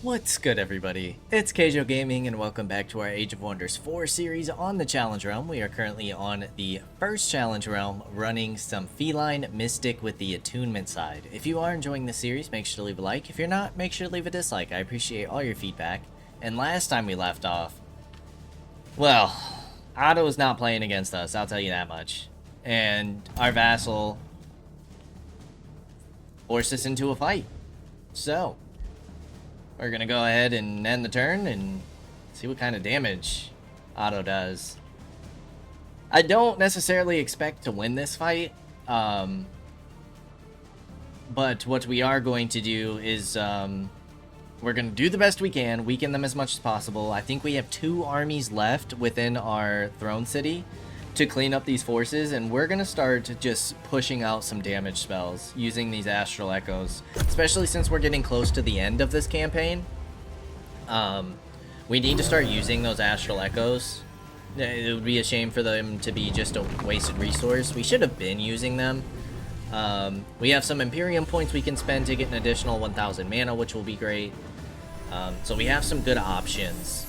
What's good, everybody? It's Kaige-O Gaming, and welcome back to our Age of Wonders 4 series on the Challenge Realm. We are currently on the first Challenge Realm, running some Feline Mystic with the attunement side. If you are enjoying the series, make sure to leave a like. If you're not, make sure to leave a dislike. I appreciate all your feedback. And last time we left off, well, Otto was not playing against us, I'll tell you that much. And our vassal forced us into a fight. So we're gonna go ahead and end the turn and see what kind of damage Otto does. I don't necessarily expect to win this fight, but what we are going to do is we're gonna do the best we can, weaken them as much as possible. I think we have 2 armies left within our throne city to clean up these forces, and we're gonna start just pushing out some damage spells using these astral echoes, especially since we're getting close to the end of this campaign. We need to start using those astral echoes. It would be a shame for them to be just a wasted resource. We should have been using them. We have some Imperium points we can spend to get an additional 1000 mana, which will be great. So we have some good options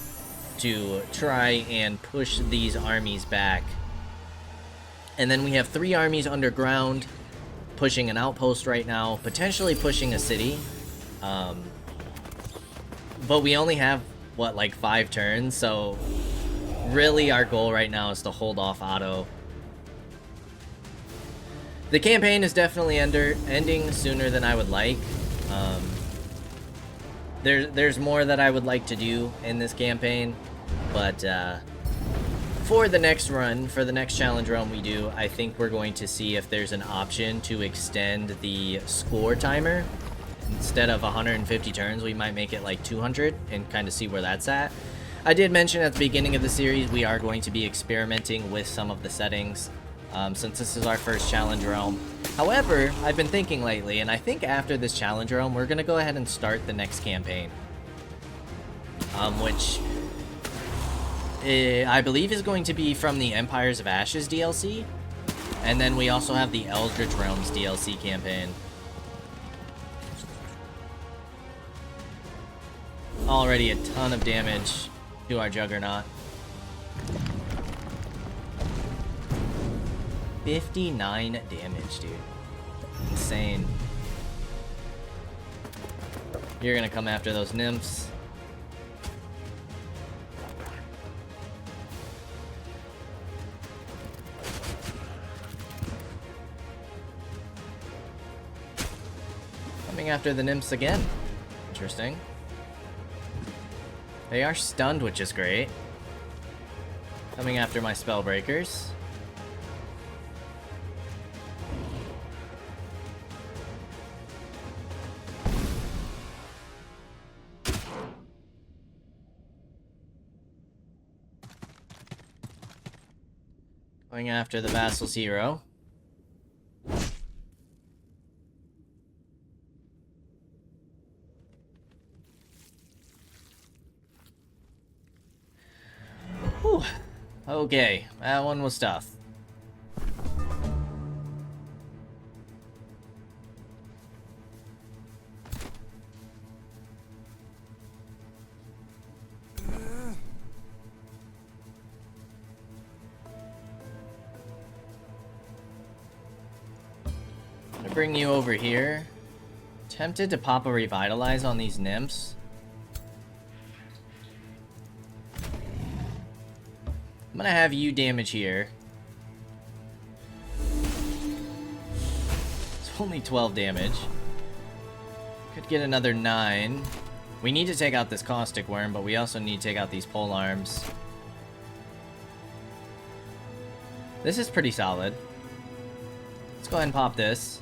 to try and push these armies back. And then we have 3 armies underground, pushing an outpost right now, potentially pushing a city. But we only have, what, like 5 turns, so really our goal right now is to hold off Otto. The campaign is definitely ending sooner than I would like. There's more that I would like to do in this campaign, but for the next run, for the next challenge run we do, I think we're going to see if there's an option to extend the score timer. Instead of 150 turns, we might make it like 200 and kind of see where that's at. I did mention at the beginning of the series we are going to be experimenting with some of the settings since this is our first challenge realm. However, I've been thinking lately, and I think after this challenge realm, we're going to go ahead and start the next campaign. Which I believe is going to be from the Empires of Ashes DLC. And then we also have the Eldritch Realms DLC campaign. Already a ton of damage to our Juggernaut. 59 damage, dude. Insane. You're gonna come after those nymphs. Coming after the nymphs again. Interesting. They are stunned, which is great. Coming after my spell breakers. Going after the vassal's hero. Whew. Okay, that one was tough. I'm gonna bring you over here. Tempted to pop a revitalize on these nymphs. I'm gonna have you damage here. It's only 12 damage. Could get another 9. We need to take out this caustic worm, but we also need to take out these pole arms. This is pretty solid. Let's go ahead and pop this.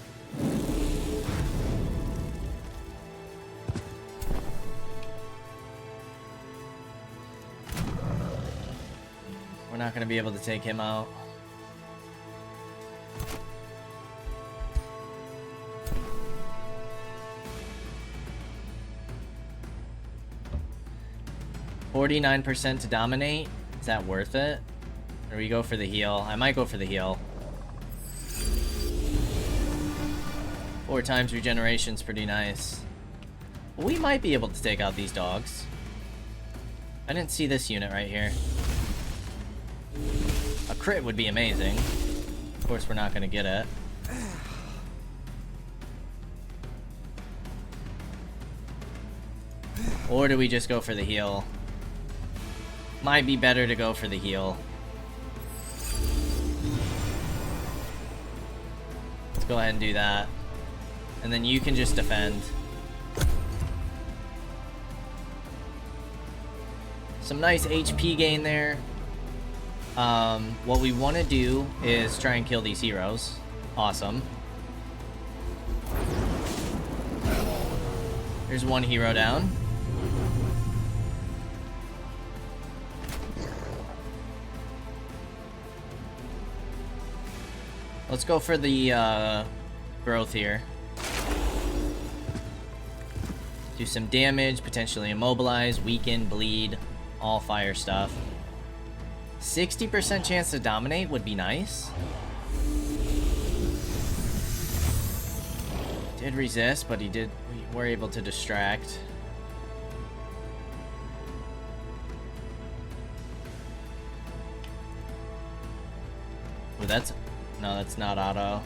We're not going to be able to take him out. $49% to dominate. Is that worth it? Or we go for the heal? I might go for the heal. 4 times regeneration's pretty nice. We might be able to take out these dogs. I didn't see this unit right here. A crit would be amazing. Of course, we're not going to get it. Or do we just go for the heal? Might be better to go for the heal. Let's go ahead and do that. And then you can just defend. Some nice HP gain there. What we want to do is try and kill these heroes. Awesome. There's one hero down. Let's go for the growth here. Do some damage, potentially immobilize, weaken, bleed, all fire stuff. 60% chance to dominate would be nice. Did resist, but we were able to distract. Ooh, no, that's not auto.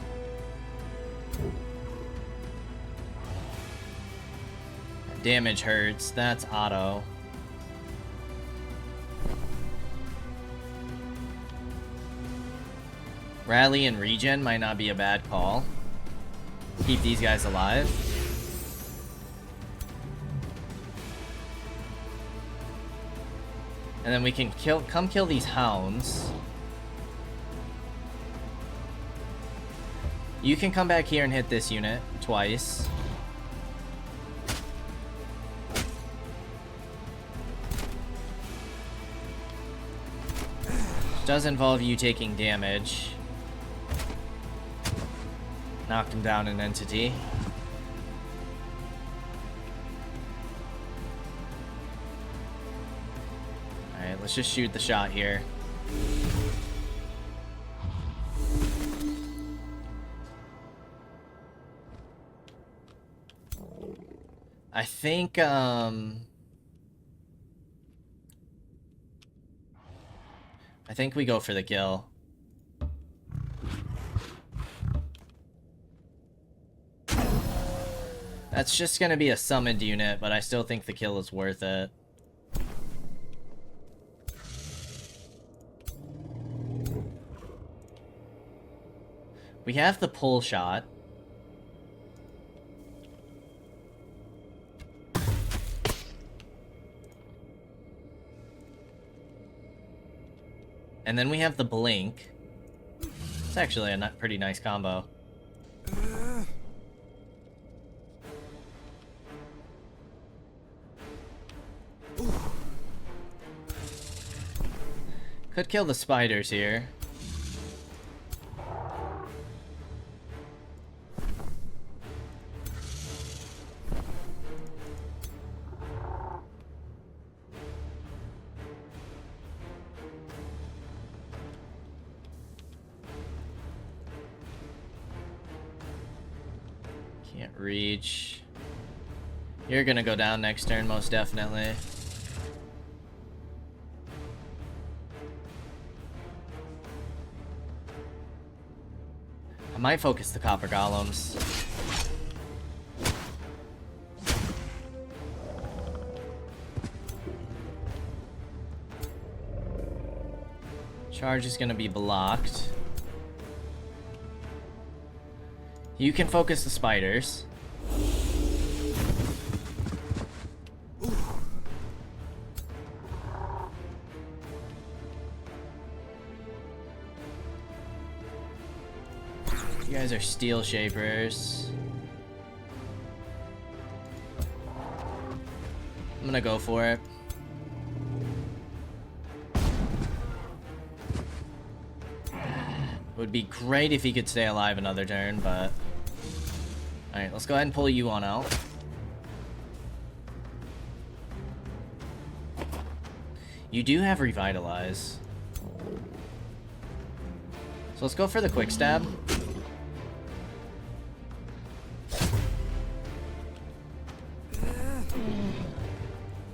Damage hurts, that's auto. Rally and regen might not be a bad call. Keep these guys alive. And then we can come kill these hounds. You can come back here and hit this unit twice. Does involve you taking damage. Knocked him down an entity. Alright, let's just shoot the shot here. I think we go for the kill. That's just gonna be a summoned unit, but I still think the kill is worth it. We have the pull shot. And then we have the blink. It's actually a pretty nice combo. Could kill the spiders here. Can't reach. You're gonna go down next turn, most definitely. I might focus the copper golems. Charge is gonna be blocked. You can focus the spiders. You guys are steel shapers. I'm gonna go for it. It would be great if he could stay alive another turn, but... Alright, let's go ahead and pull you on out. You do have Revitalize. So let's go for the Quick Stab.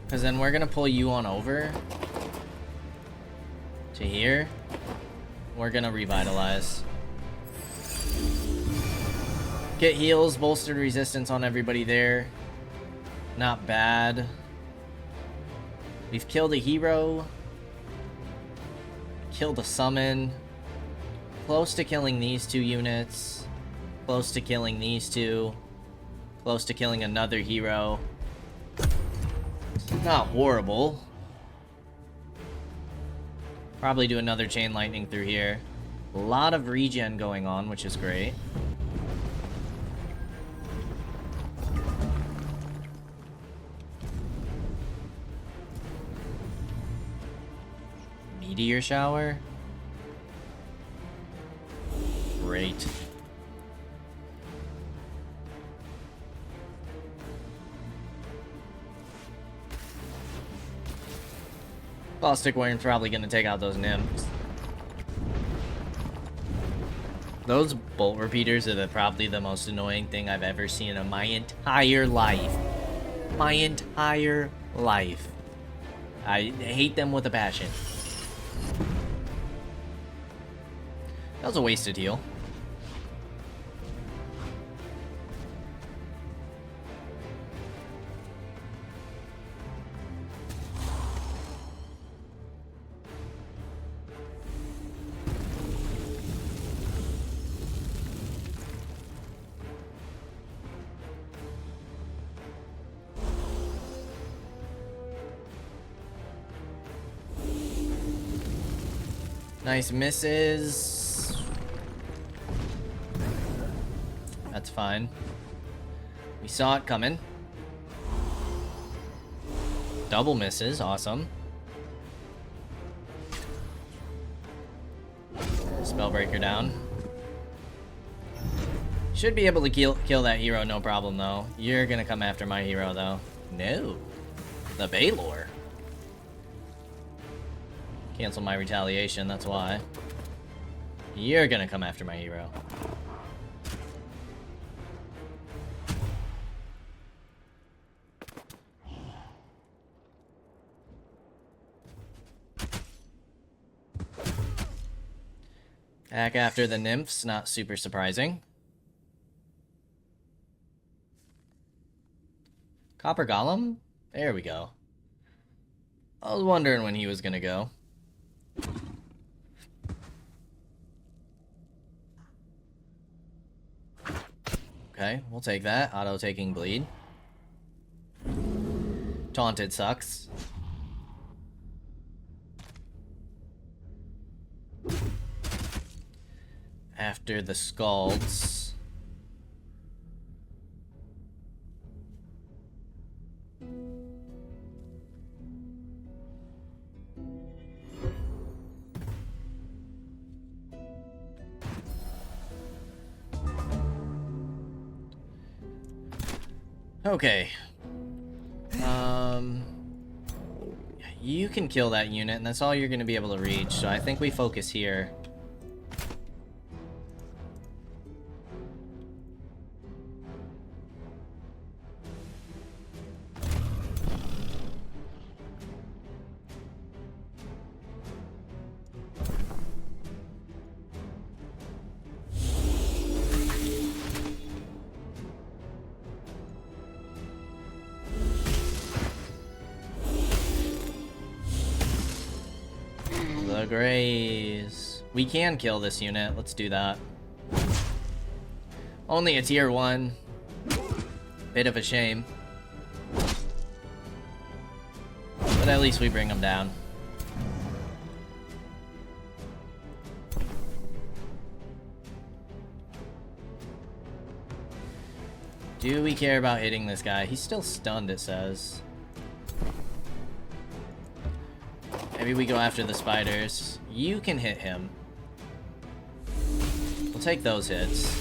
Because then we're going to pull you on over to here. We're going to revitalize. Get heals, bolstered resistance on everybody there. Not bad. We've killed a hero. Killed a summon. Close to killing these 2 units. Close to killing these 2. Close to killing another hero. Not horrible. Probably do another chain lightning through here. A lot of regen going on, which is great. Meteor shower. Great. Caustic Wyrm's probably going to take out those nymphs. Those bolt repeaters are probably the most annoying thing I've ever seen in my entire life. My entire life. I hate them with a passion. That was a wasted heal. Nice misses. That's fine. We saw it coming. Double misses, awesome. Spellbreaker down. Should be able to kill that hero, no problem though. You're gonna come after my hero though. No. The Baylor. Cancel my retaliation, that's why. You're gonna come after my hero. Back after the nymphs, not super surprising. Copper Golem? There we go. I was wondering when he was gonna go. Okay, we'll take that. Auto taking bleed. Taunted sucks. After the Scalds. Okay. You can kill that unit, and that's all you're going to be able to reach, so I think we focus here. The Grays. We can kill this unit. Let's do that. Only a tier 1. Bit of a shame. But at least we bring them down. Do we care about hitting this guy? He's still stunned, it says. Maybe we go after the spiders. You can hit him. We'll take those hits.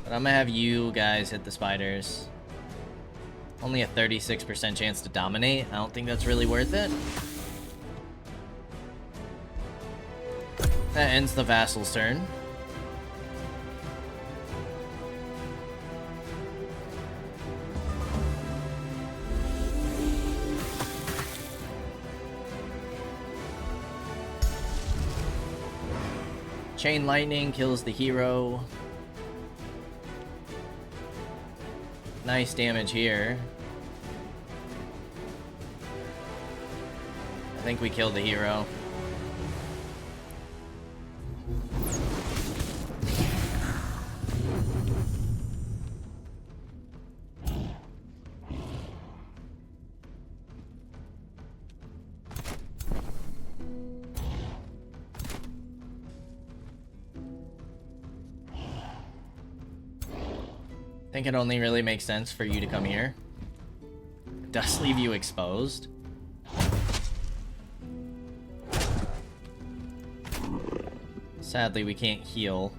But I'm gonna have you guys hit the spiders. Only a 36% chance to dominate. I don't think that's really worth it. That ends the vassal's turn. Chain lightning kills the hero. Nice damage here. I think we killed the hero. I think it only really makes sense for you to come here. It does leave you exposed. Sadly, we can't heal.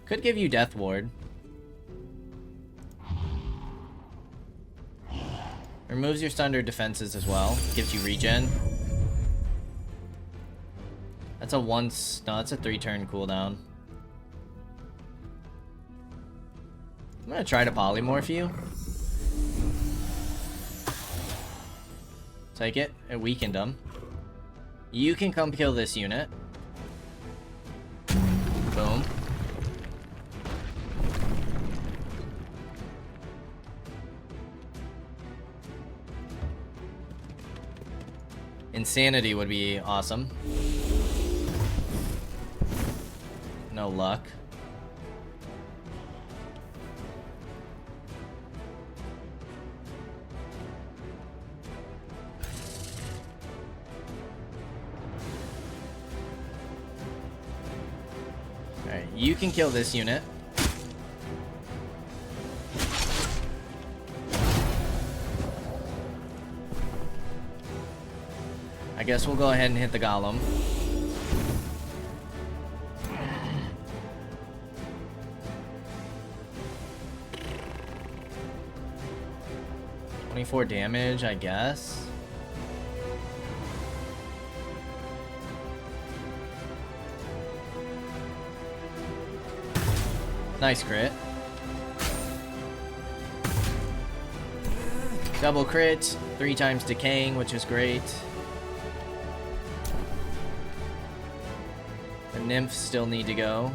Could give you Death Ward. Removes your stunned defenses as well. Gives you regen. That's a once... No, that's a 3-turn cooldown. I'm gonna try to polymorph you. Take it. It weakened him. You can come kill this unit. Boom. Insanity would be awesome. No luck. Alright, you can kill this unit. I guess we'll go ahead and hit the golem. $24 damage, I guess. Nice crit. Double crit, 3 times decaying, which is great. The nymphs still need to go.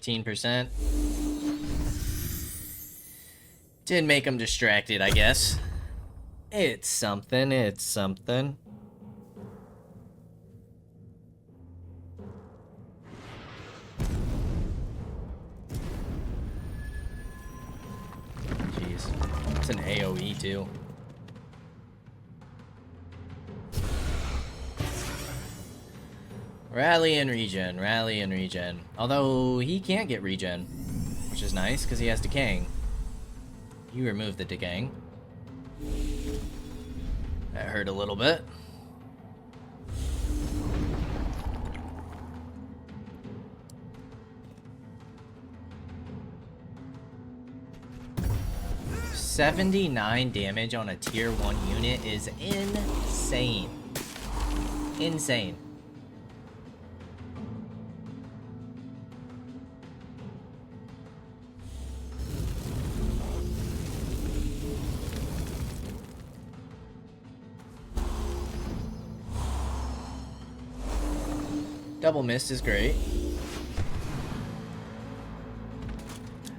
%. Did make him distracted, I guess. It's something, it's something. Jeez. It's an AoE too. Rally and regen, rally and regen. Although he can't get regen, which is nice because he has decaying. You remove the decaying. That hurt a little bit. $79 damage on a tier 1 unit is insane. Insane. Double mist is great.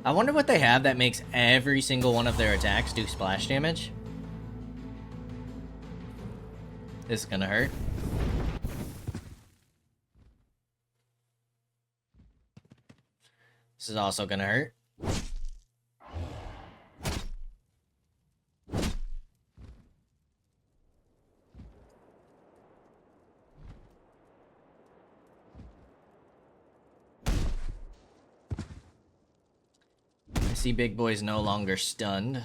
I wonder what they have that makes every single one of their attacks do splash damage. This is gonna hurt. This is also gonna hurt. See, big boy's no longer stunned.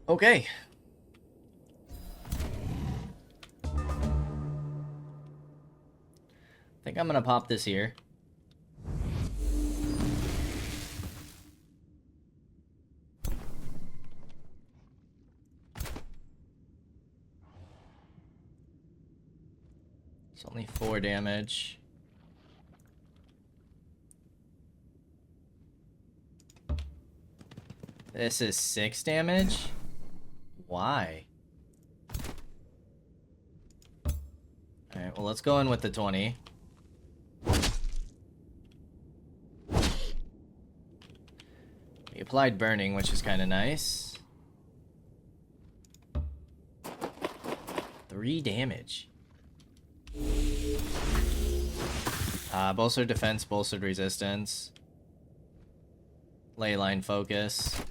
Okay. I think I'm gonna pop this here. It's only 4 damage. This is 6 damage? Why? Alright, well, let's go in with the 20. We applied burning, which is kind of nice. 3 damage. Bolstered defense, bolstered resistance. Leyline focus.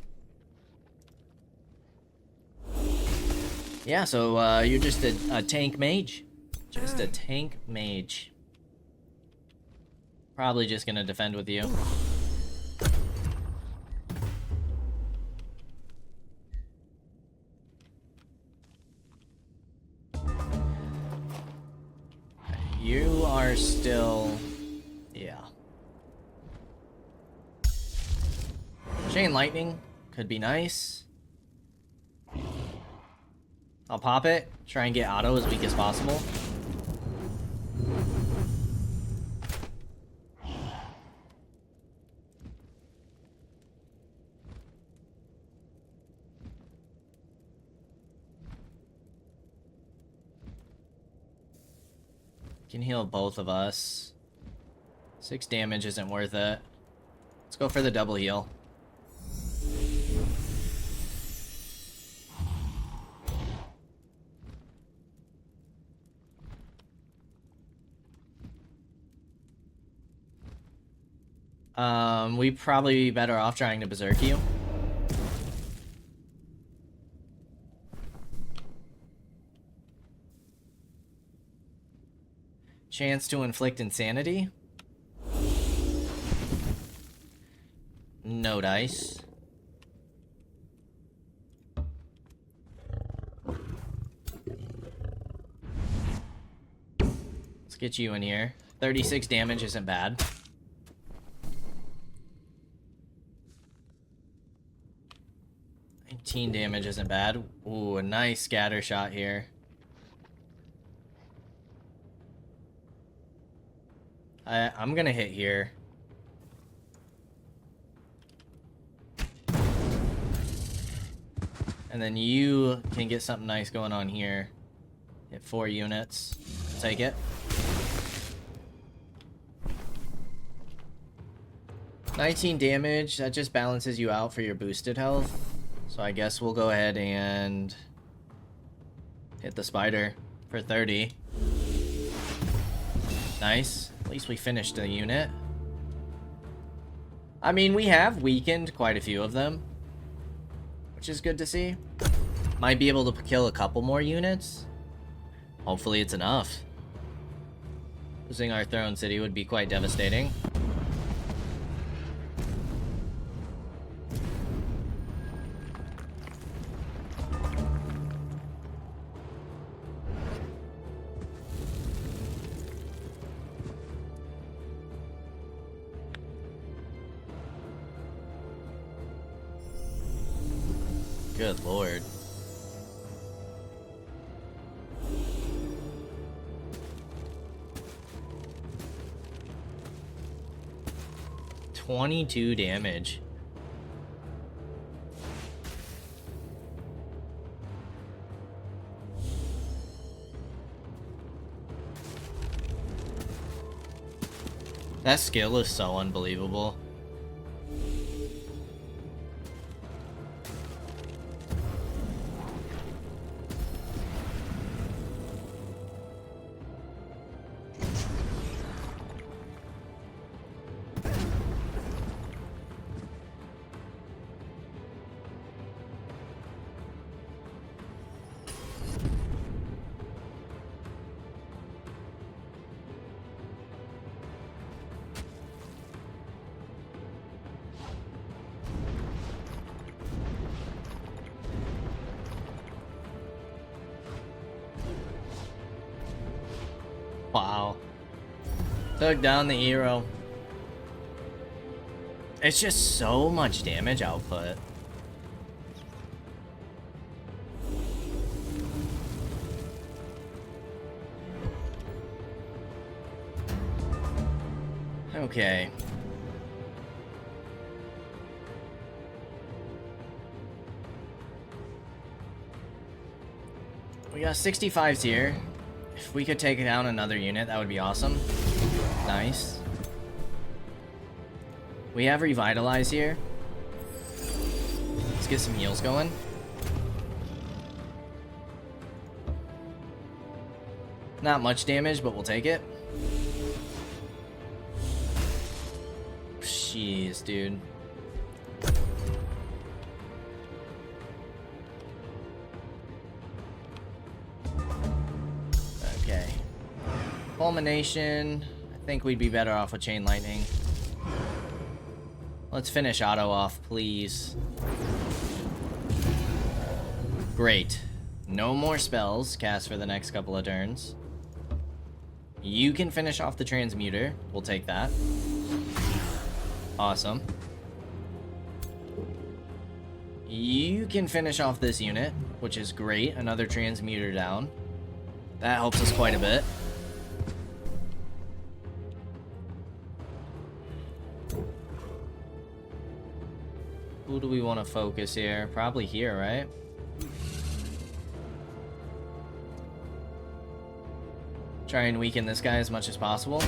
Yeah, so you're just a tank mage. Just a tank mage. Probably just gonna defend with you. You are still... yeah. Chain lightning could be nice. I'll pop it. Try and get auto as weak as possible. Can heal both of us. 6 damage isn't worth it. Let's go for the double heal. We'd probably be better off trying to berserk you. Chance to inflict insanity. No dice. Let's get you in here. 36 damage isn't bad. 19 damage isn't bad. Ooh, a nice scatter shot here. I'm gonna hit here. And then you can get something nice going on here. Hit 4 units. Take it. $19 damage. That just balances you out for your boosted health. So I guess we'll go ahead and hit the spider for 30. Nice. At least we finished the unit. I mean, we have weakened quite a few of them, which is good to see. Might be able to kill a couple more units. Hopefully it's enough. Losing our throne city would be quite devastating. Good lord. $22 damage. That skill is so unbelievable. Wow. Took down the hero. It's just so much damage output. Okay. We got 65s here. If we could take down another unit, that would be awesome. Nice. We have Revitalize here. Let's get some heals going. Not much damage, but we'll take it. Jeez, dude. Okay. Fulmination. I think we'd be better off with Chain Lightning. Let's finish Otto off, please. Great. No more spells cast for the next couple of turns. You can finish off the Transmuter. We'll take that. Awesome. You can finish off this unit, which is great. Another Transmuter down. That helps us quite a bit. Who do we want to focus here? Probably here, right? Try and weaken this guy as much as possible.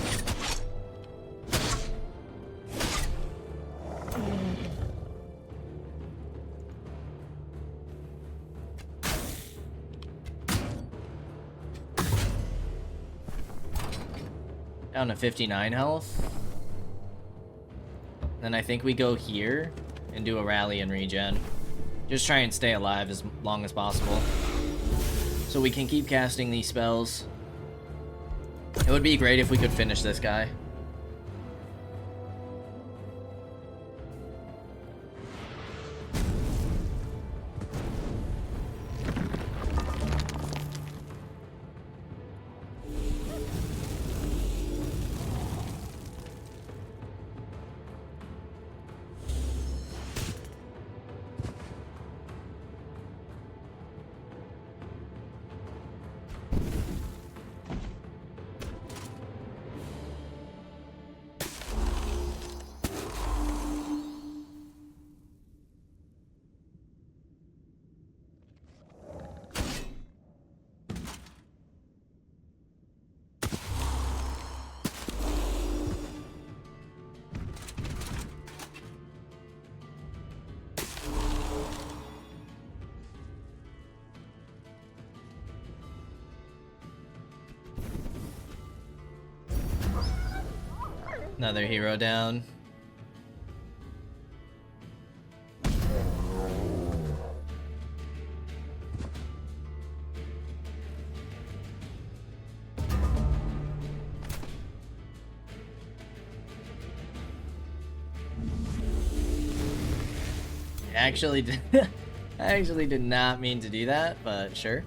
Down to 59 health. Then I think we go here and do a rally and regen. Just try and stay alive as long as possible, so we can keep casting these spells. It would be great if we could finish this guy. Another hero down. I actually did not mean to do that, but sure.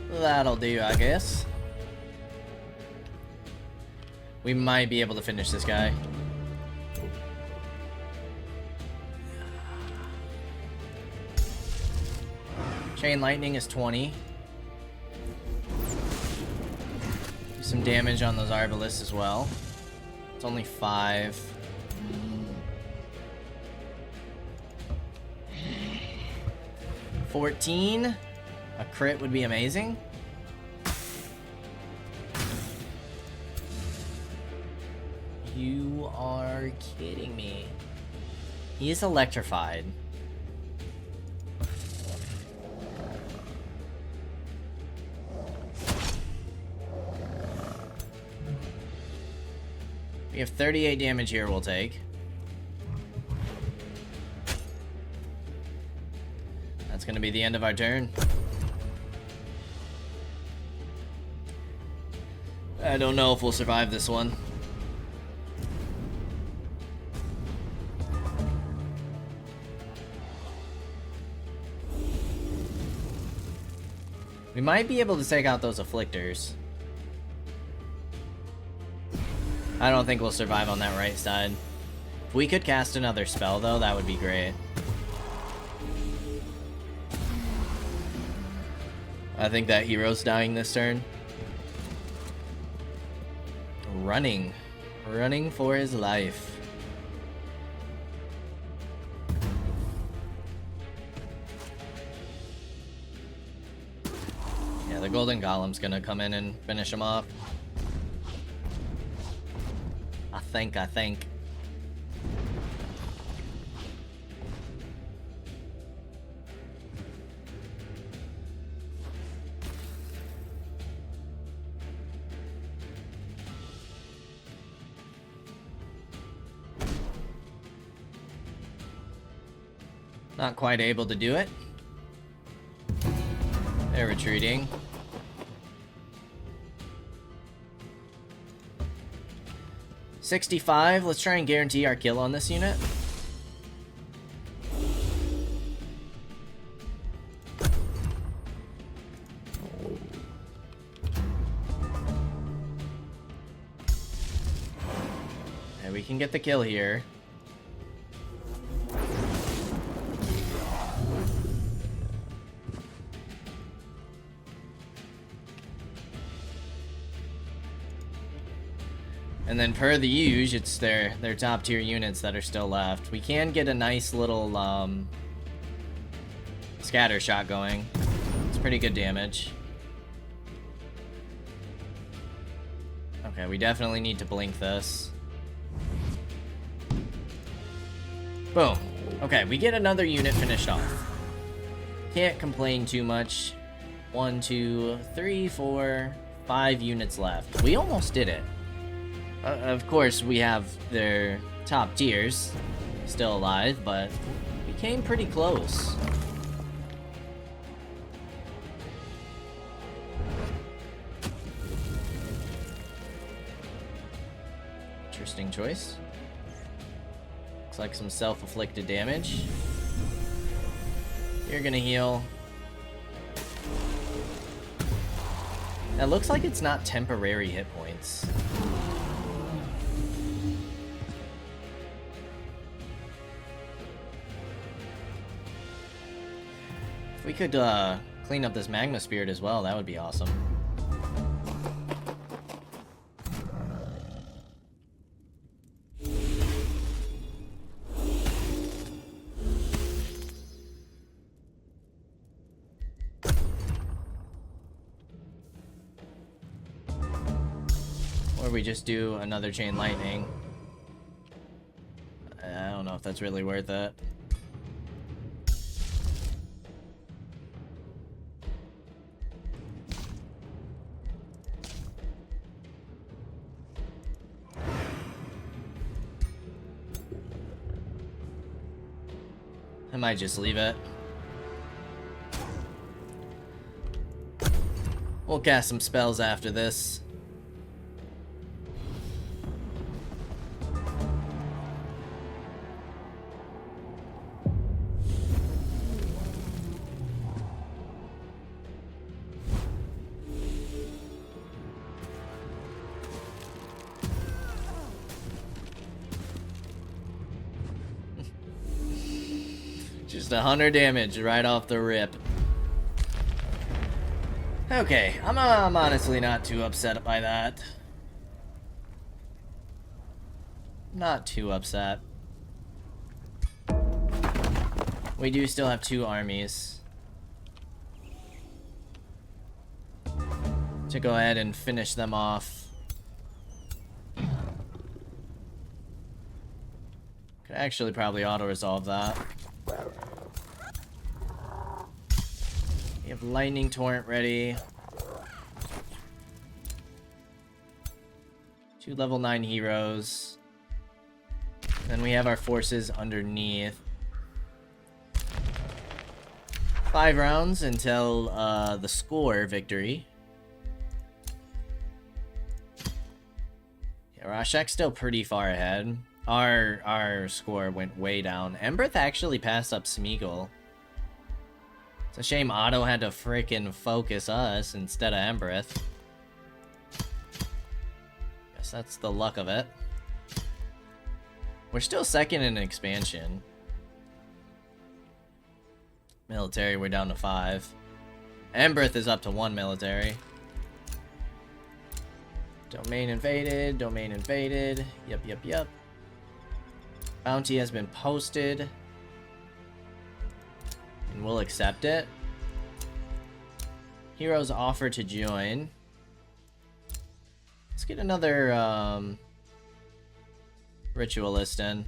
That'll do, I guess. We might be able to finish this guy. Chain Lightning is 20. Do some damage on those Arbalists as well. It's only 5. $14. A crit would be amazing. You are kidding me. He is electrified. We have 38 damage here we'll take. That's gonna be the end of our turn. I don't know if we'll survive this one. We might be able to take out those afflictors. I don't think we'll survive on that right side. If we could cast another spell, though, that would be great. I think that hero's dying this turn. Running. Running for his life. Yeah, the golden golem's gonna come in and finish him off. I think. Not quite able to do it. They're retreating. $65. Let's try and guarantee our kill on this unit. Okay, we can get the kill here. And then per the usual, it's their top tier units that are still left. We can get a nice little scatter shot going. It's pretty good damage. Okay, we definitely need to blink this. Boom. Okay, we get another unit finished off. Can't complain too much. 1, 2, 3, 4, 5 units left. We almost did it. Of course, we have their top tiers still alive, but we came pretty close. Interesting choice. Looks like some self-afflicted damage. You're gonna heal. That looks like it's not temporary hit points. If we could clean up this magma spirit as well, that would be awesome. Or we just do another chain lightning. I don't know if that's really worth it. I might just leave it. We'll cast some spells after this. Just 100 damage right off the rip. Okay, I'm honestly not too upset by that. Not too upset. We do still have 2 armies to go ahead and finish them off. Could actually probably auto-resolve that. We have Lightning Torrent ready. 2 level 9 heroes. Then we have our forces underneath. 5 rounds until the score victory. Yeah, Rashek's still pretty far ahead. Our score went way down. Emberth actually passed up Smeagol. It's a shame Otto had to frickin' focus us instead of Embereth. Guess that's the luck of it. We're still second in expansion. Military, we're down to 5. Embereth is up to 1 military. Domain invaded, domain invaded. Yep. Bounty has been posted. And we'll accept it. Heroes offer to join. Let's get another ritualist in.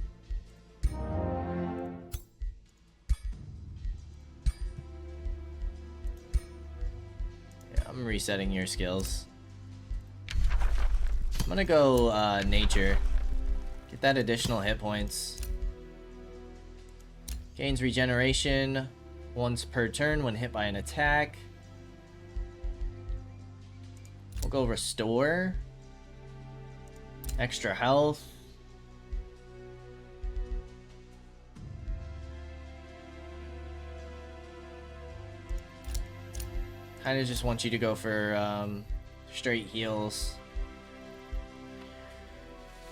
Yeah, I'm resetting your skills. I'm gonna go nature. Get that additional hit points. Gains regeneration once per turn when hit by an attack. We'll go restore. Extra health. Kinda just want you to go for straight heals.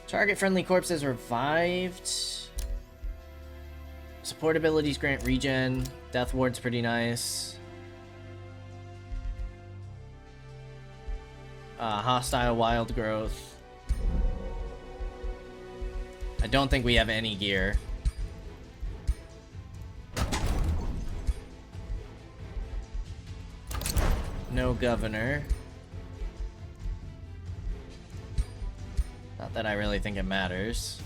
Target friendly corpses revived. Support abilities grant regen. Death ward's pretty nice. Hostile wild growth. I don't think we have any gear. No governor. Not that I really think it matters.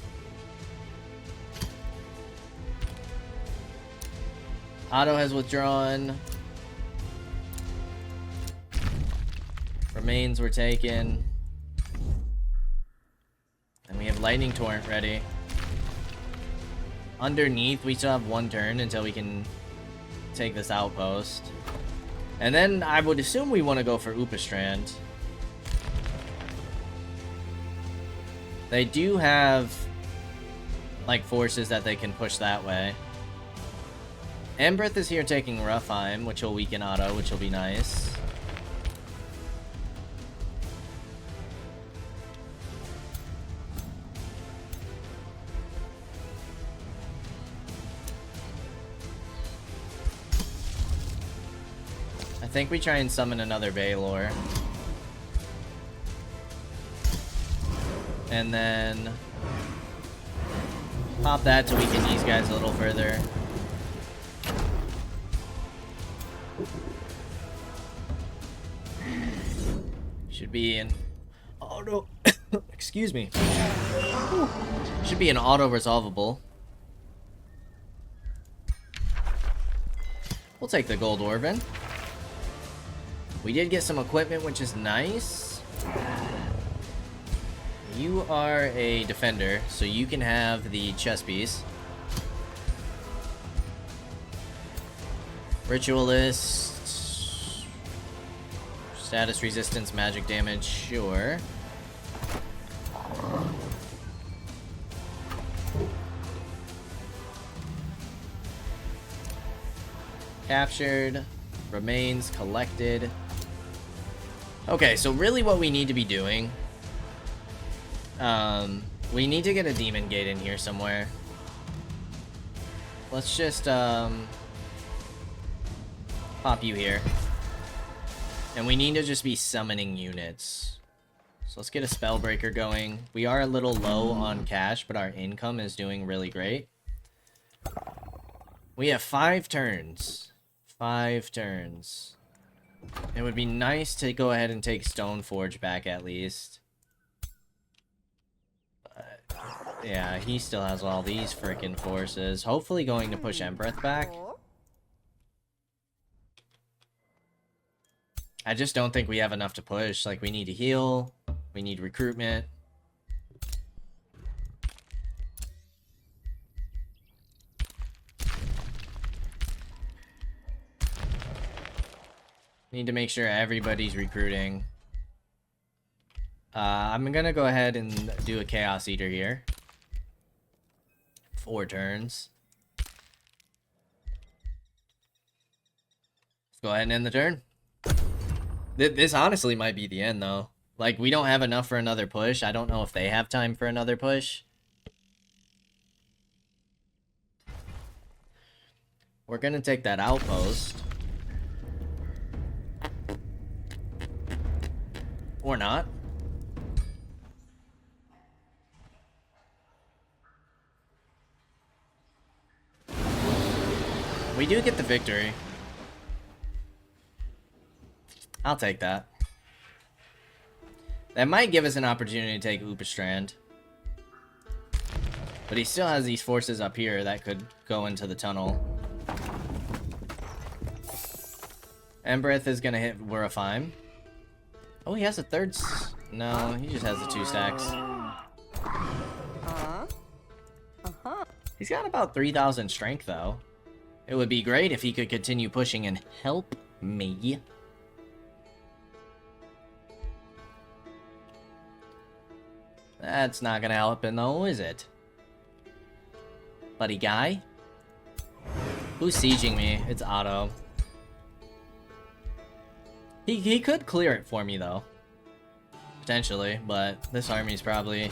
Otto has withdrawn. Remains were taken. And we have Lightning Torrent ready. Underneath, we still have 1 turn until we can take this outpost. And then I would assume we want to go for Upastrand. They do have like forces that they can push that way. Embereth is here taking Roughheim, which will weaken Otto, which will be nice. I think we try and summon another Baylor. And then pop that to weaken these guys a little further. Should be an auto excuse me. Should be an auto resolvable. We'll take the gold Orban. We did get some equipment, which is nice. You are a defender, so you can have the chess piece. Ritualist. Status resistance, magic damage, sure. Captured. Remains collected. Okay, so really what we need to be doing, we need to get a demon gate in here somewhere. Let's just pop you here. And we need to just be summoning units. So let's get a Spellbreaker going. We are a little low on cash, but our income is doing really great. We have 5 turns. 5 turns. It would be nice to go ahead and take Stoneforge back at least. But, yeah, he still has all these freaking forces. Hopefully going to push Embereth back. I just don't think we have enough to push. Like, we need to heal. We need recruitment. Need to make sure everybody's recruiting. I'm gonna go ahead and do a Chaos Eater here. 4 turns. Let's go ahead and end the turn. This honestly might be the end, though. Like, we don't have enough for another push. I don't know if they have time for another push. We're gonna take that outpost. Or not. We do get the victory. I'll take that. That might give us an opportunity to take Upastrand. But he still has these forces up here that could go into the tunnel. Embreth is gonna hit Wurifheim. Oh, he has a third no, he just has the 2 stacks. He's got about 3,000 strength, though. It would be great if he could continue pushing and help me. That's not gonna help him, though, is it? Buddy guy? Who's sieging me? It's Otto. He could clear it for me, though. Potentially, but this army's probably...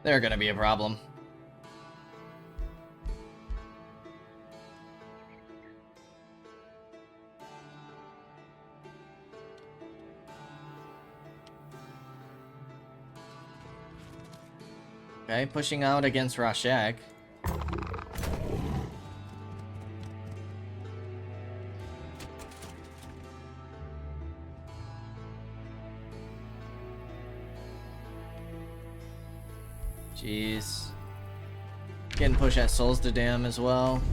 They're gonna be a problem. Okay, pushing out against Rashek. Jeez. Getting pushed at Solsdedam as well.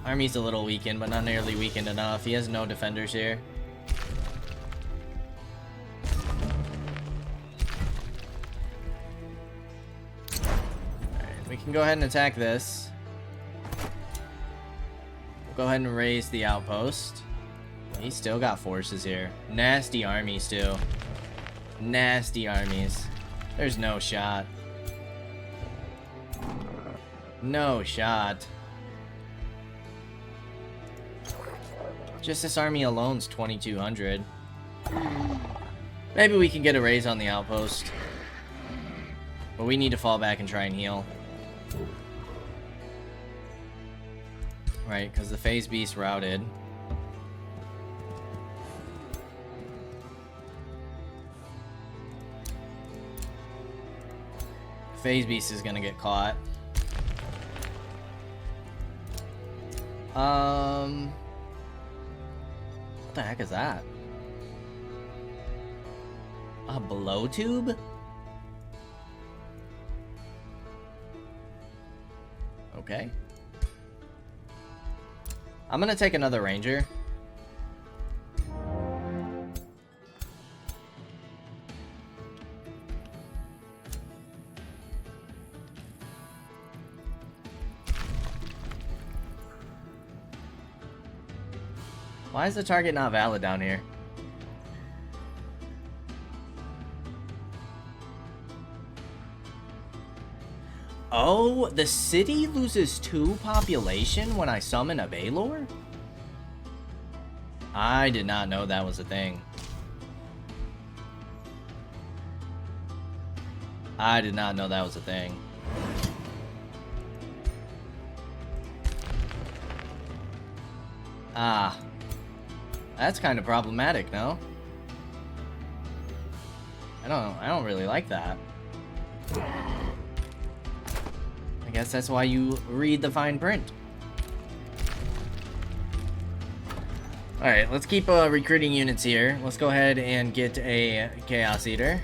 Army's a little weakened, but not nearly weakened enough. He has no defenders here. Alright, we can go ahead and attack this. We'll go ahead and raise the outpost. He's still got forces here. Nasty armies, too. Nasty armies. There's no shot. No shot. Just this army alone's 2,200. Maybe we can get a raise on the outpost. But we need to fall back and try and heal. Right, because the Phase Beast routed. Phase Beast is gonna get caught. What the heck is that? A blow tube? Okay. I'm gonna take another ranger. Why is the target not valid down here? Oh, the city loses 2 population when I summon a Baylor? I did not know that was a thing. I did not know that was a thing. Ah. That's kind of problematic, no? I don't really like that. I guess that's why you read the fine print. Alright, let's keep recruiting units here. Let's go ahead and get a Chaos Eater.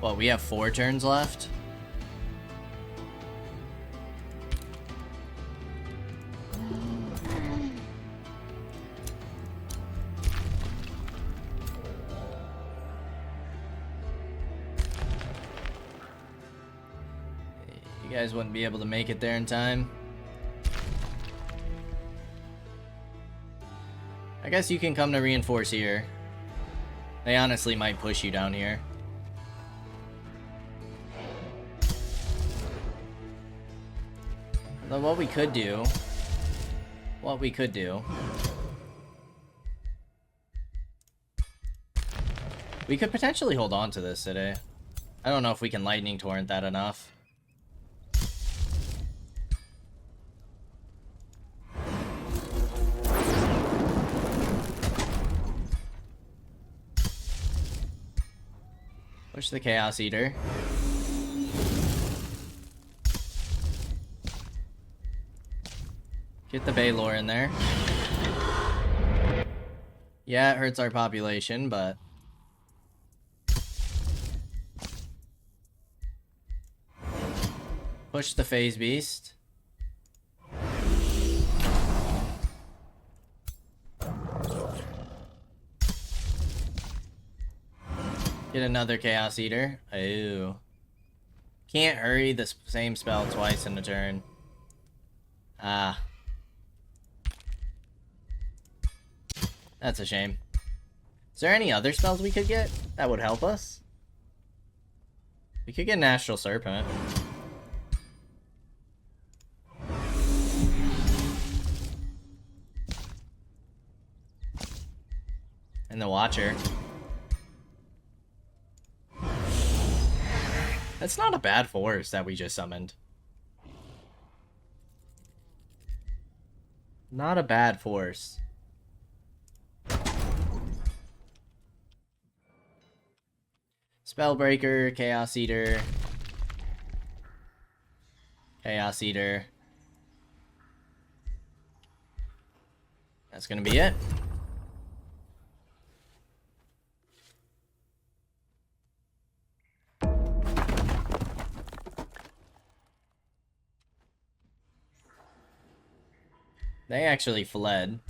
Well, we have 4 turns left. You guys wouldn't be able to make it there in time. I guess you can come to reinforce here. They honestly might push you down here. But what we could do... We could potentially hold on to this today. I don't know if we can lightning torrent that enough. Push the Chaos Eater. Get the Baylor in there. Yeah, it hurts our population, but... Push the Phase Beast. Get another Chaos Eater. Ooh. Can't hurry the same spell twice in a turn. Ah. That's a shame. Is there any other spells we could get that would help us? We could get an Astral Serpent. And the Watcher. That's not a bad force that we just summoned. Not a bad force. Spellbreaker, Chaos Eater. Chaos Eater. That's gonna be it. They actually fled.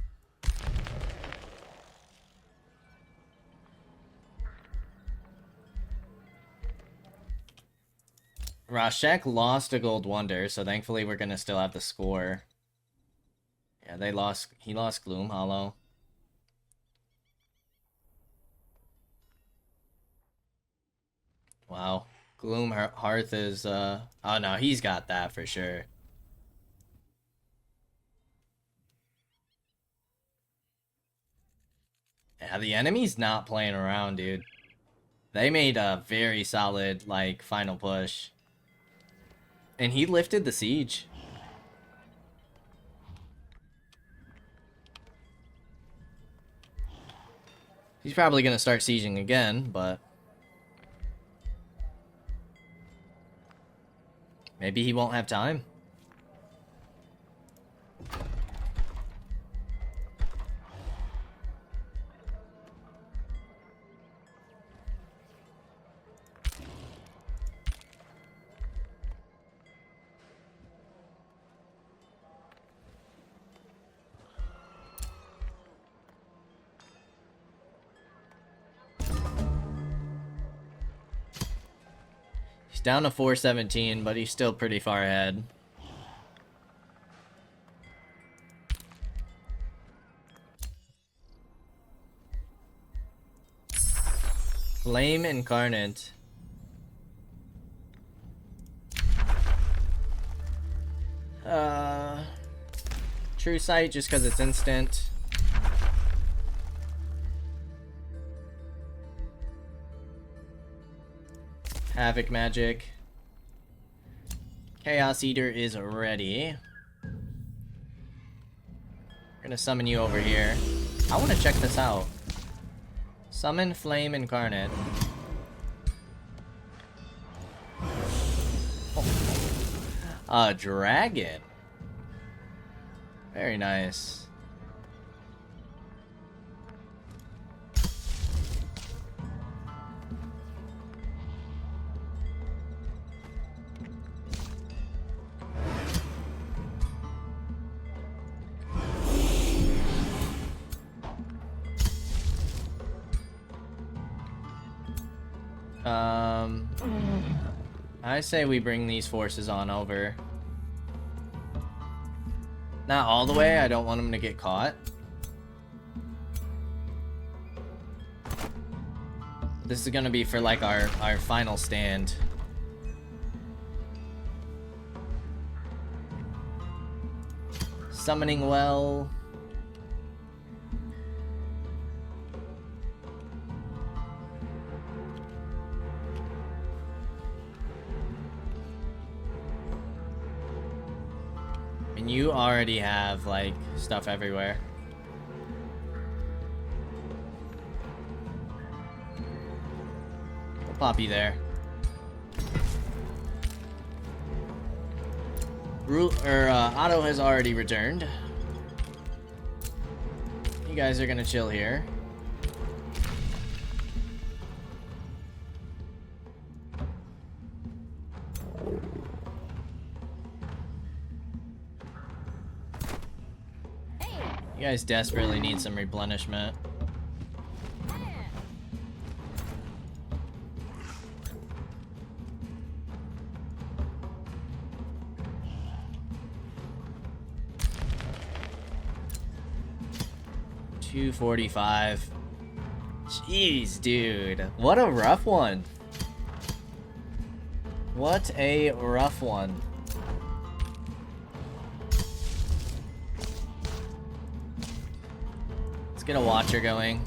Rashek lost a Gold Wonder, so thankfully we're gonna still have the score. Yeah, he lost Gloom Hollow. Wow. Gloom Hearth is, oh no, he's got that for sure. Yeah, the enemy's not playing around, dude. They made a very solid, like, final push. And he lifted the siege. He's probably going to start sieging again, but... maybe he won't have time. He's down to 417, but he's still pretty far ahead. Flame Incarnate. True Sight just because it's instant. Havoc Magic. Chaos Eater is ready. We're gonna summon you over here. I want to check this out. Summon Flame Incarnate. A dragon. Very nice. I say we bring these forces on over. Not all the way, I don't want them to get caught. This is gonna be for like our final stand. Summoning well. And you already have like stuff everywhere. We'll pop you there. Otto has already returned. You guys are gonna chill here. You guys desperately need some replenishment. $245. Jeez, dude. What a rough one. What a rough one. Let's get a watcher going.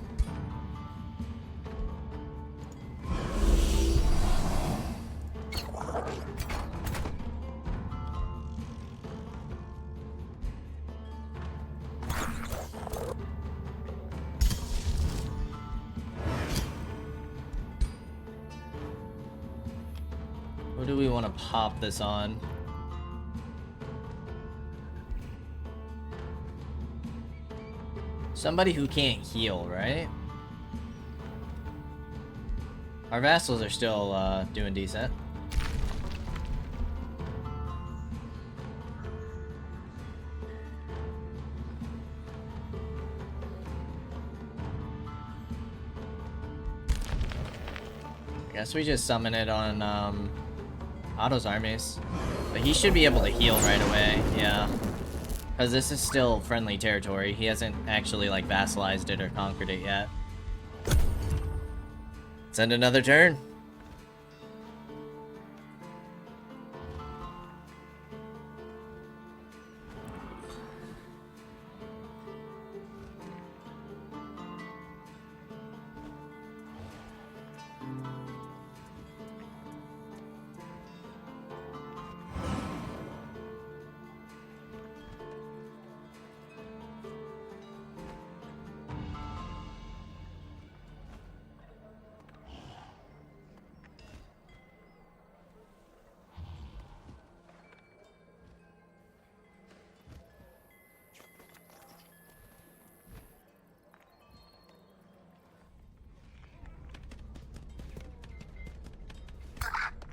What do we want to pop this on? Somebody who can't heal, right? Our vassals are still doing decent. I guess we just summon it on Otto's armies. But he should be able to heal right away, yeah. Because this is still friendly territory. He hasn't actually, like, vassalized it or conquered it yet. Send another turn.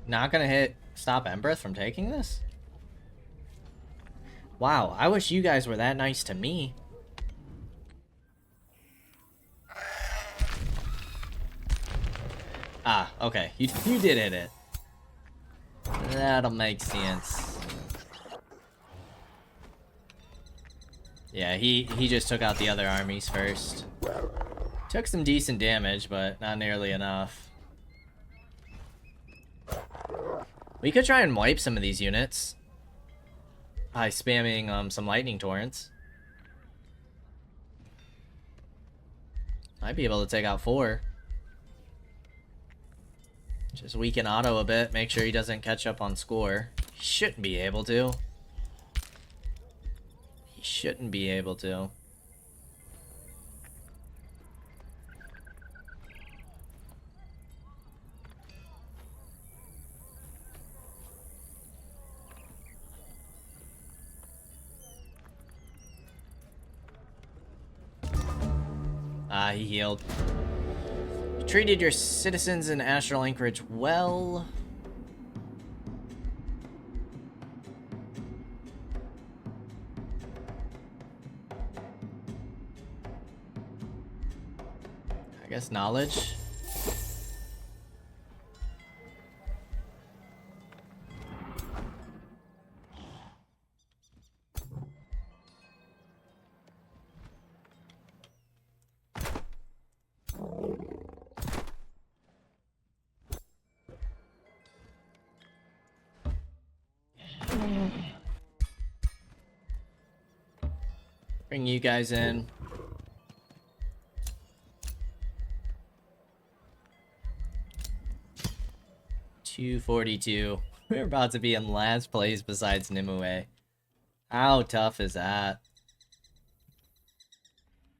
Not gonna stop Empress from taking this? Wow, I wish you guys were that nice to me. Ah, okay. You did hit it. That'll make sense. Yeah, he just took out the other armies first. Took some decent damage, but not nearly enough. We could try and wipe some of these units by spamming some lightning torrents. Might be able to take out 4. Just weaken Otto a bit, make sure he doesn't catch up on score. He shouldn't be able to. He shouldn't be able to. Ah, he healed. You treated your citizens in Astral Anchorage well. I guess knowledge. Bring you guys in. $242. We're about to be in last place besides Nimue. How tough is that?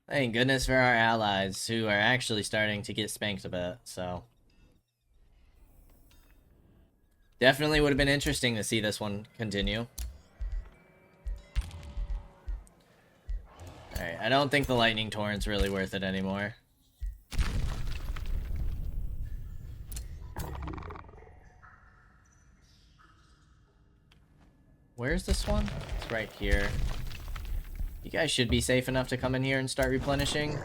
Thank goodness for our allies, who are actually starting to get spanked a bit, so. Definitely would have been interesting to see this one continue. Alright, I don't think the Lightning Torrent's really worth it anymore. Where's this one? It's right here. You guys should be safe enough to come in here and start replenishing.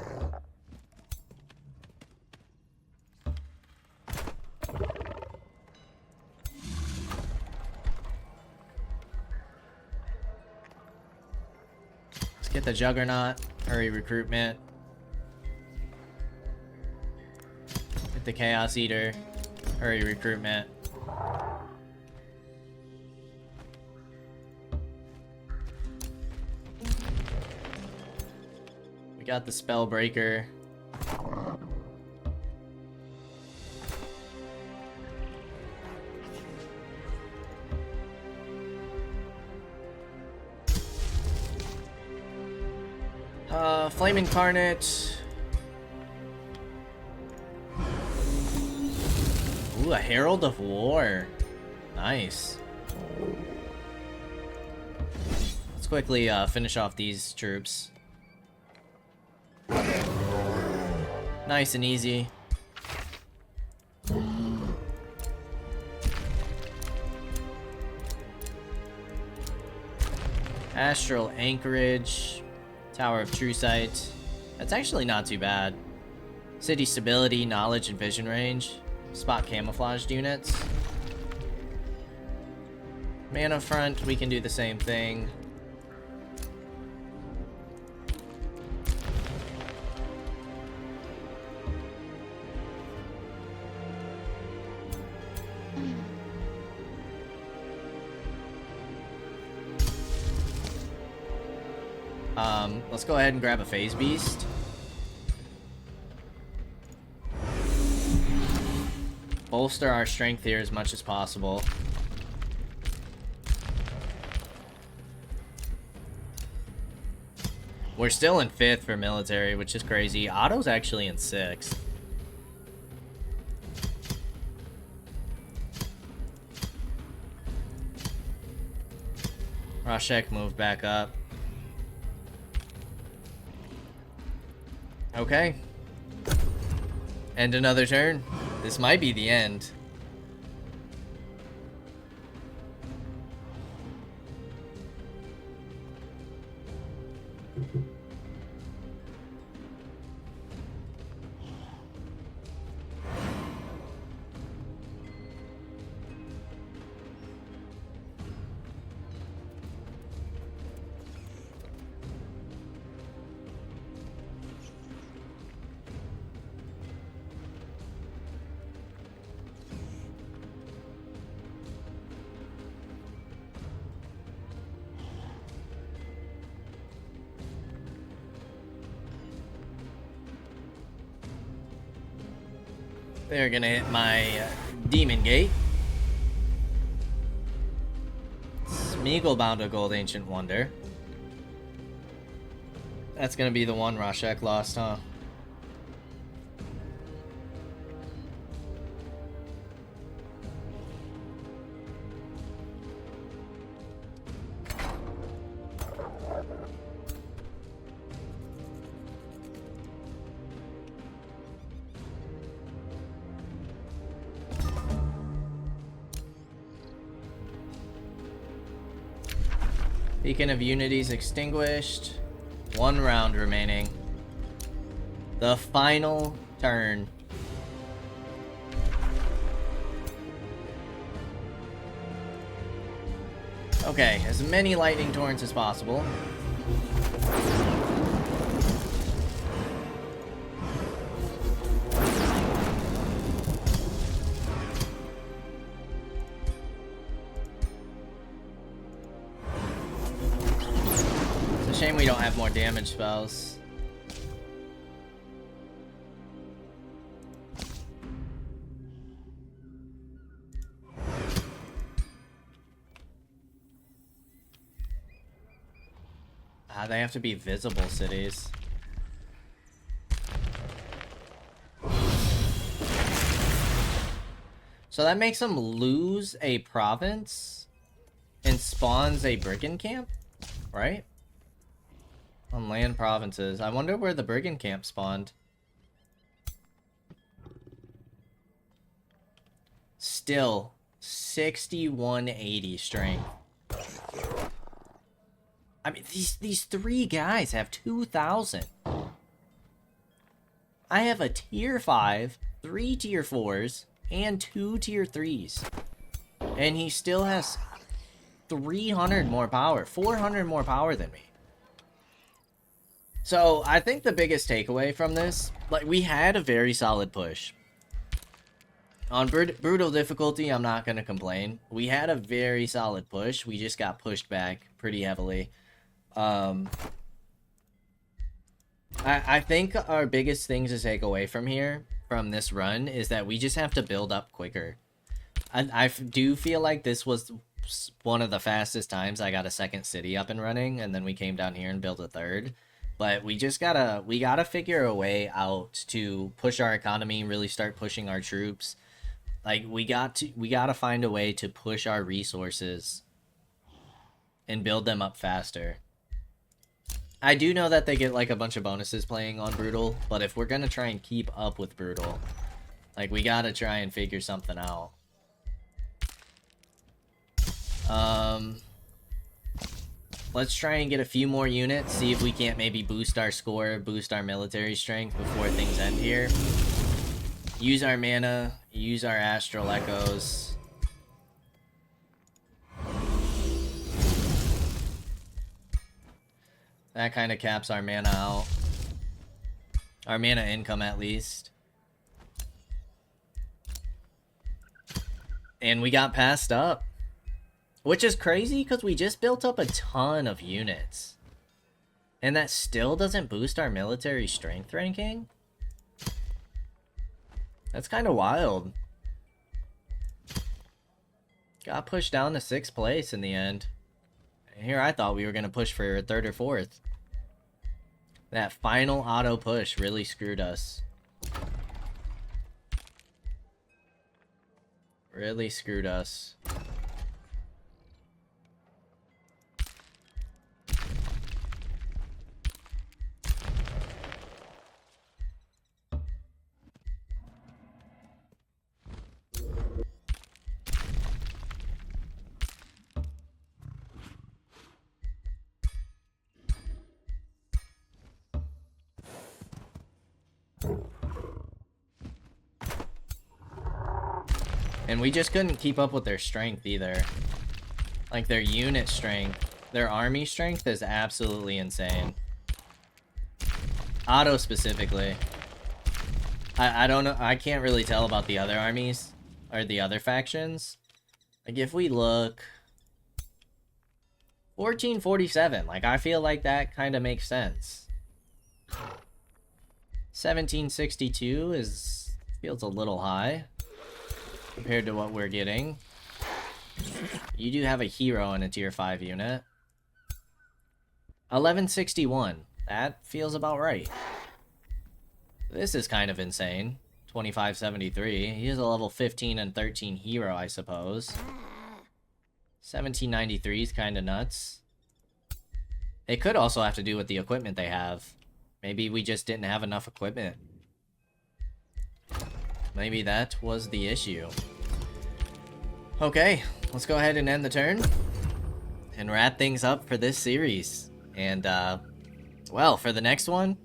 Let's get the Juggernaut. Hurry recruitment. Get the Chaos Eater. Hurry recruitment. We got the Spellbreaker. Flame Incarnate. Ooh, a Herald of War. Nice. Let's quickly finish off these troops. Nice and easy. Astral Anchorage. Tower of True Sight. That's actually not too bad. City Stability, Knowledge, and Vision Range. Spot camouflaged units. Mana Front, we can do the same thing. Let's go ahead and grab a Phase Beast. Bolster our strength here as much as possible. We're still in 5th for military, which is crazy. Otto's actually in 6th. Rashek moved back up. Okay. End another turn. This might be the end. They're gonna hit my Demon Gate. Smeagol bound a Gold Ancient Wonder. That's gonna be the one Rashek lost, huh? Beacon of Unity's extinguished. 1 round remaining. The final turn. Okay, as many lightning torrents as possible. Shame we we don't have more damage spells. They have to be visible cities. So that makes them lose a province and spawns a brigand camp, right? On land provinces. I wonder where the brigand camp spawned. Still, 6180 strength. I mean, these three guys have 2,000. I have a tier 5, 3 tier 4s, and 2 tier 3s. And he still has 300 more power, 400 more power than me. So, I think the biggest takeaway from this, like, we had a very solid push. On brutal difficulty, I'm not going to complain. We had a very solid push. We just got pushed back pretty heavily. I think our biggest thing to take away from here, from this run, is that we just have to build up quicker. I do feel like this was one of the fastest times I got a second city up and running, and then we came down here and built a third. But we just gotta figure a way out to push our economy, really start pushing our troops. Like, we gotta find a way to push our resources and build them up faster. I do know that they get, like, a bunch of bonuses playing on Brutal, but if we're gonna try and keep up with Brutal, like, we gotta try and figure something out. Let's try and get a few more units, see if we can't maybe boost our score, boost our military strength before things end here. Use our mana, use our Astral Echoes. That kind of caps our mana out. Our mana income, at least. And we got passed up. Which is crazy, because we just built up a ton of units. And that still doesn't boost our military strength ranking? That's kind of wild. Got pushed down to 6th place in the end. And here I thought we were going to push for 3rd or 4th. That final auto push really screwed us. Really screwed us. And we just couldn't keep up with their strength either. Like, their unit strength, their army strength is absolutely insane. Auto specifically. I don't know, I can't really tell about the other armies, or the other factions. Like, if we look... 1447, like, I feel like that kind of makes sense. 1762 feels a little high compared to what we're getting. You do have a hero in a tier 5 unit. 1161. That feels about right. This is kind of insane. 2573. He is a level 15 and 13 hero, I suppose. 1793 is kind of nuts. It could also have to do with the equipment they have. Maybe we just didn't have enough equipment. Maybe that was the issue. Okay, let's go ahead and end the turn. And wrap things up for this series. And, well, for the next one,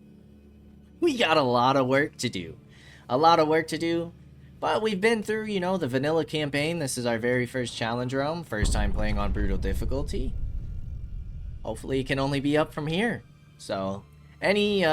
we got a lot of work to do. A lot of work to do. But we've been through, you know, the vanilla campaign. This is our very first challenge realm. First time playing on brutal difficulty. Hopefully it can only be up from here. So, any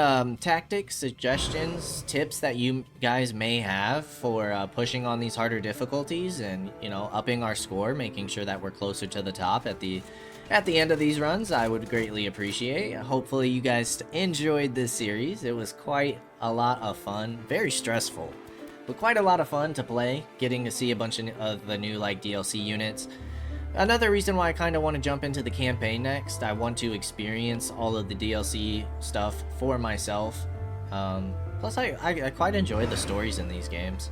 tactics, suggestions, tips that you guys may have for pushing on these harder difficulties and, you know, upping our score, making sure that we're closer to the top at the at the end of these runs, I would greatly appreciate. Hopefully you guys enjoyed this series. It was quite a lot of fun, very stressful, but quite a lot of fun to play, getting to see a bunch of the new like DLC units. Another reason why I kind of want to jump into the campaign next, I want to experience all of the DLC stuff for myself. Plus, I quite enjoy the stories in these games.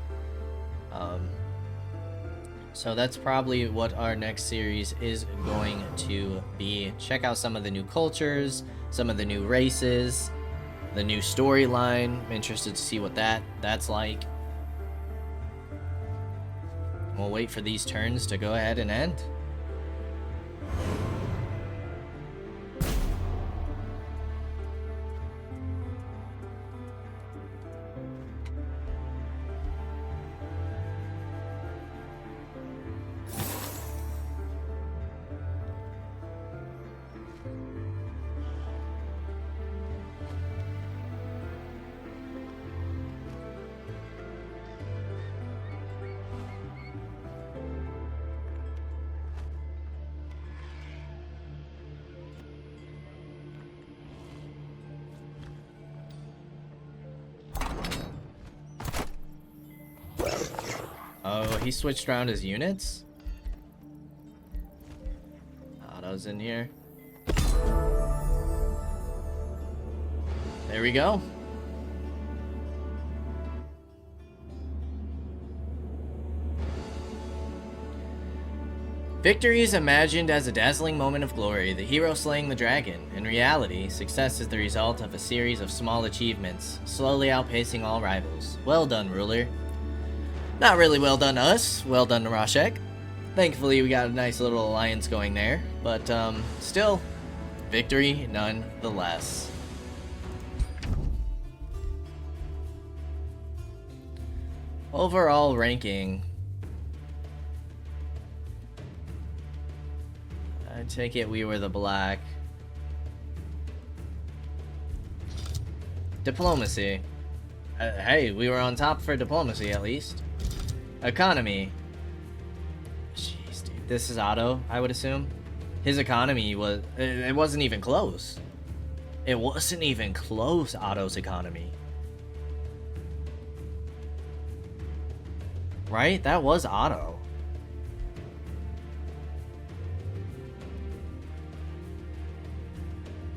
So that's probably what our next series is going to be. Check out some of the new cultures, some of the new races, the new storyline. I'm interested to see what that's like. We'll wait for these turns to go ahead and end. Oh, he switched around his units? Otto's in here. There we go. Victory is imagined as a dazzling moment of glory, the hero slaying the dragon. In reality, success is the result of a series of small achievements, slowly outpacing all rivals. Well done, ruler. Not really well done to us. Well done to Rashek. Thankfully, we got a nice little alliance going there. But, still, victory nonetheless. Overall ranking. I take it we were the black. Diplomacy. Hey, we were on top for diplomacy at least. Economy. Jeez, dude. This is Otto, I would assume. His economy was... It wasn't even close. It wasn't even close, Otto's economy. Right? That was Otto.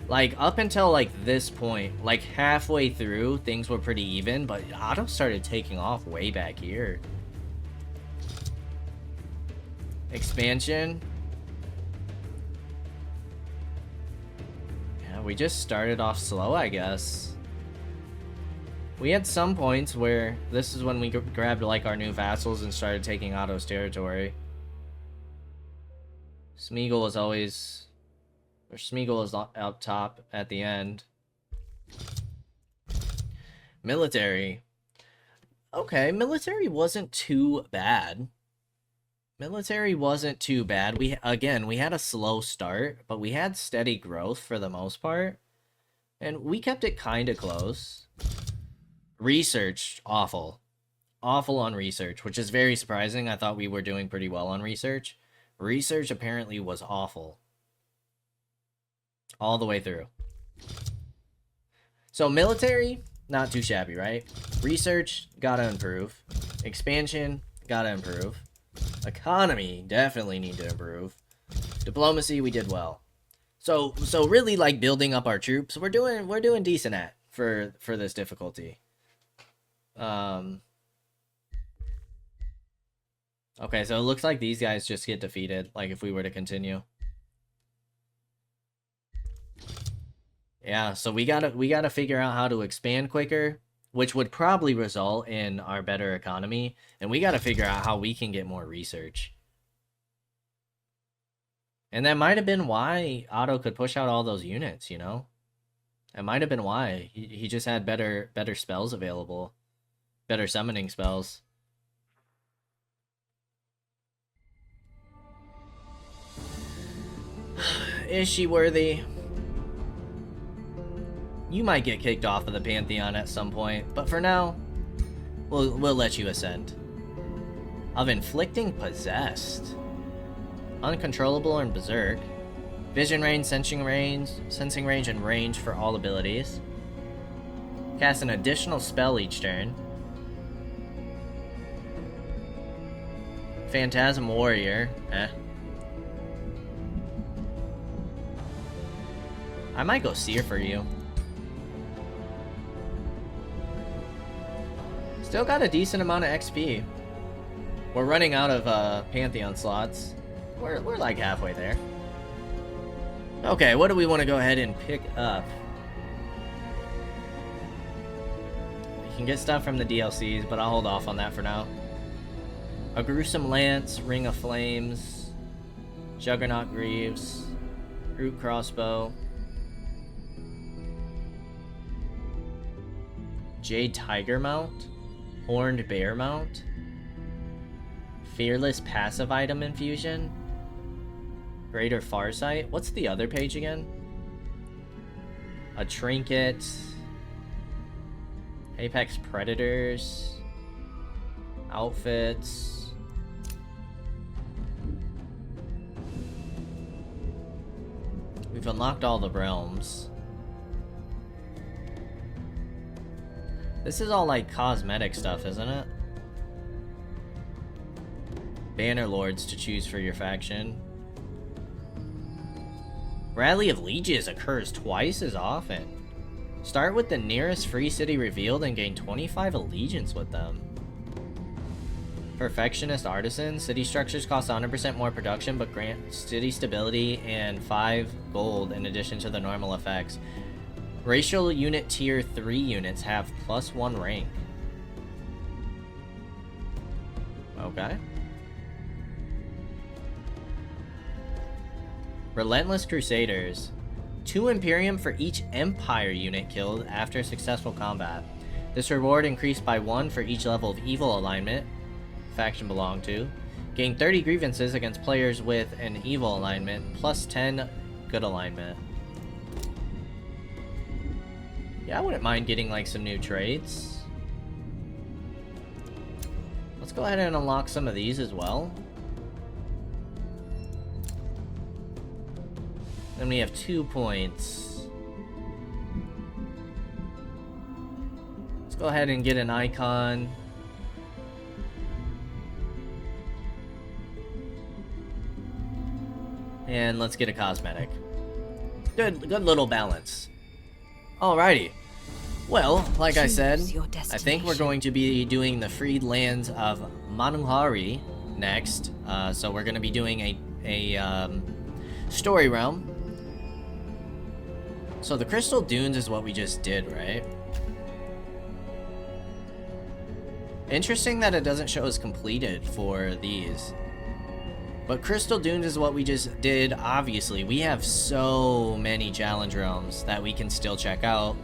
Like, up until, like, this point, like, halfway through, things were pretty even, but Otto started taking off way back here. Expansion. Yeah, we just started off slow, I guess. We had some points where this is when we grabbed, like, our new vassals and started taking Otto's territory. Smeagol is always... Or Smeagol is up top at the end. Military. Okay, military wasn't too bad. Military wasn't too bad. We had a slow start, but we had steady growth for the most part. And we kept it kind of close. Research, awful. Awful on research, which is very surprising. I thought we were doing pretty well on research. Research apparently was awful. All the way through. So military, not too shabby, right? Research, gotta improve. Expansion, gotta improve. Economy, definitely need to improve. Diplomacy, we did well. So really, like, building up our troops, we're doing decent at for this difficulty. Okay, so it looks like these guys just get defeated, like if we were to continue. Yeah, so we gotta figure out how to expand quicker, which would probably result in our better economy, and we gotta figure out how we can get more research. And that might have been why Otto could push out all those units, you know? That might have been why. He just had better spells available. Better summoning spells. Is she worthy? You might get kicked off of the Pantheon at some point, but for now, we'll let you ascend. Of inflicting possessed. Uncontrollable and berserk. Vision range, sensing range, and range for all abilities. Cast an additional spell each turn. Phantasm Warrior. I might go Seer for you. Still got a decent amount of XP. We're running out of Pantheon slots. We're like halfway there. Okay, what do we want to go ahead and pick up? We can get stuff from the DLCs, but I'll hold off on that for now. A Gruesome Lance, Ring of Flames, Juggernaut Greaves, Root Crossbow, Jade Tiger Mount, Horned Bear Mount, Fearless Passive Item Infusion, Greater Farsight. What's the other page again? A Trinket, Apex Predators, Outfits. We've unlocked all the realms. This is all like cosmetic stuff, isn't it? Banner Lords to choose for your faction. Rally of Lieges occurs twice as often. Start with the nearest free city revealed and gain 25 allegiance with them. Perfectionist Artisan. City structures cost 100% more production, but grant city stability and 5 gold in addition to the normal effects. Racial unit tier 3 units have +1 rank. Okay. Relentless Crusaders. 2 Imperium for each Empire unit killed after successful combat. This reward increased by 1 for each level of evil alignment faction belong to. Gain 30 grievances against players with an evil alignment, plus 10 good alignment. Yeah, I wouldn't mind getting like some new traits. Let's go ahead and unlock some of these as well. Then we have 2 points. Let's go ahead and get an icon. And let's get a cosmetic. Good little balance. Alrighty. Well, like I said, I think we're going to be doing the freed lands of Manuhari next. So we're going to be doing a story realm. So the Crystal Dunes is what we just did, right? Interesting that it doesn't show as completed for these. But Crystal Dunes is what we just did. Obviously, we have so many challenge realms that we can still check out.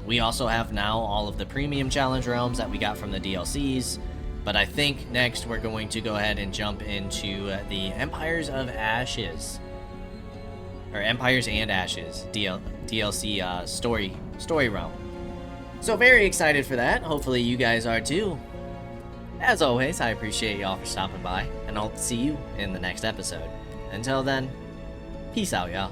We also have now all of the premium challenge realms that we got from the DLCs. But I think next we're going to go ahead and jump into the Empires of Ashes. Or Empires and Ashes DLC story realm. So very excited for that. Hopefully you guys are too. As always, I appreciate y'all for stopping by, and I'll see you in the next episode. Until then, peace out, y'all.